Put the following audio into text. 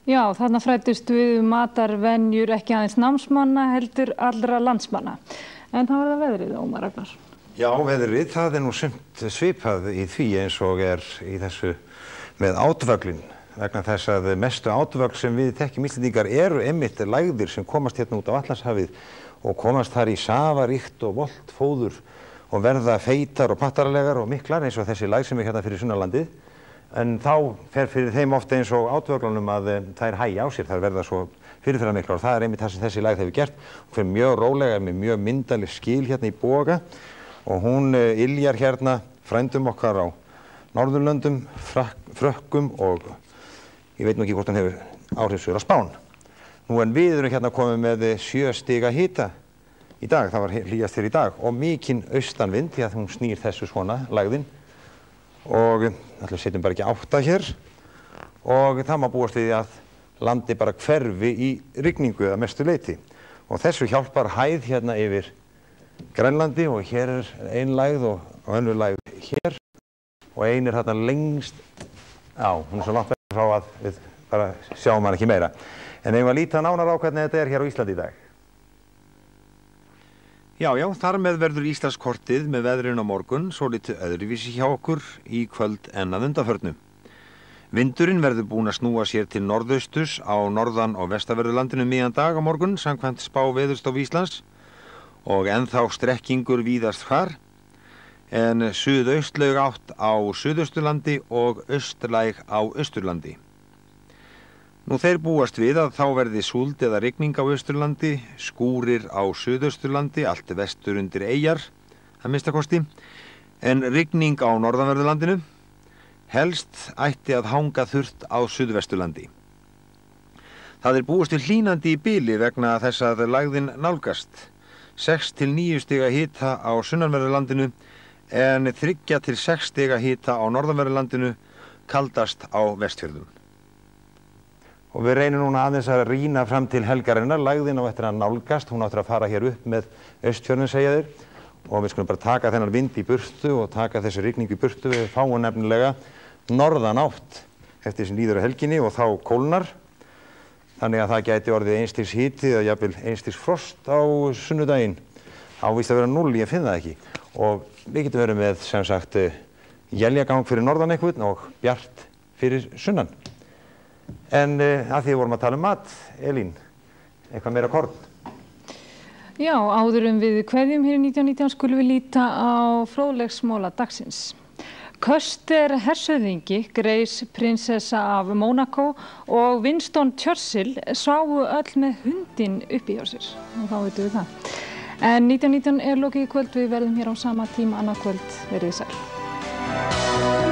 Já, þarna fræddust við matarvenjur ekki aðeins námsmanna heldur allra landsmanna. En það var það veðrið, Ómar Ragnarsson. Já, veðrið, það nú sumt svipað í því eins og í þessu með átvöglin. Vegna þess að mestu átvögl sem við þekkjum Íslendingar eru einmitt lægðir sem komast hérna út á Atlantshafið og komast þar í safaríkt og volgt fóður og verða feitar og pattaralegar og miklar eins og þessi lægð sem er hérna fyrir Sunnanlandið. En þá fer fyrir þeim ofta eins og átvöglunum að þær hægja á sér, þær verða svo fyrirferðarmiklar og það er einmitt það sem þessi lægð hefur gert. Hún fer mjög rólega með mjög myndarleg skil hérna í boga og hún yljar hérna frændum okkar á Norðurlöndum, Frökkum og ég veit nú ekki hvort hann hefur áhrif sur á Spán. Nú en við erum hérna komið með 7 stiga hita í dag, það var hlýjast hér í dag og mikinn austanvind því að hún snýr þessu svona lægðin. Og við setjum bara ekki 8 hér og það má búast við að landi bara hverfi í rigningu eða mestu leyti. Og þessu hjálpar hæð hérna yfir Grænlandi og hér er ein lægð og önnur lægð hér og ein er hérna lengst, já, hún er svo langt frá að við bara sjáum hann ekki meira. En eigum að líta nánar á hvernig þetta er hér á Íslandi í dag. Já, þar með verður Íslandskortið með veðrinu á morgun svolítið öðruvísi hjá okkur í kvöld en að undanförnu. Vindurinn verður búinn að snúa sér til norðausturs á norðan- og vestanverðu miðjan dag á morgun samkvæmt spá Veðurstofu Íslands og ennþá strekkingur víðast hvar en suðaustlæg átt á Suðausturlandi og austlæg á Austurlandi. Nú þeir búast við að þá verði súld eða rigning á Austurlandi, skúrir á Suðausturlandi, allt vestur undir eyjar, að minnstakosti, en rigning á norðanverðurlandinu, helst ætti að hanga þurrt á Suðvesturlandi. Það er búist við hlýnandi í bili vegna þess að lægðin nálgast, 6 til 9 stiga hita á sunnanverðurlandinu, en 3 til 6 stiga hita á norðanverðurlandinu, kaldast á Vestfjörðum. Og við reynum núna aðeins að rýna fram til helgarinnar, lægðin á eftir að nálgast, hún áttur að fara hér upp með Austfjörðum segja þeir og við skulum bara taka þennan vind í burtu og taka þessi rigningu í burtu, við fáum nefnilega norðan átt eftir sem líður á helginni og þá kólnar, þannig að það gæti orðið 1 stigs hiti eða jafnvel 1 stigs frost á sunnudaginn, á víst að vera 0, ég finn það ekki og við getum verið með sem sagt éljagang fyrir norðan einhvern og bjart fyrir sunnan. En að því við vorum að tala um mat, Elín, eitthvað meira korn? Já, áður við kveðjum hér í 1919 skulum við líta á fróðleiksmóla dagsins. Custer hershöfðingi, Grace prinsessa af Monaco og Winston Churchill sváfu öll með hundinn uppi hjá sér. Og þá veitum við það. En 1919 er lokið í kvöld, við verðum hér á sama tíma annað kvöld, verið sæl.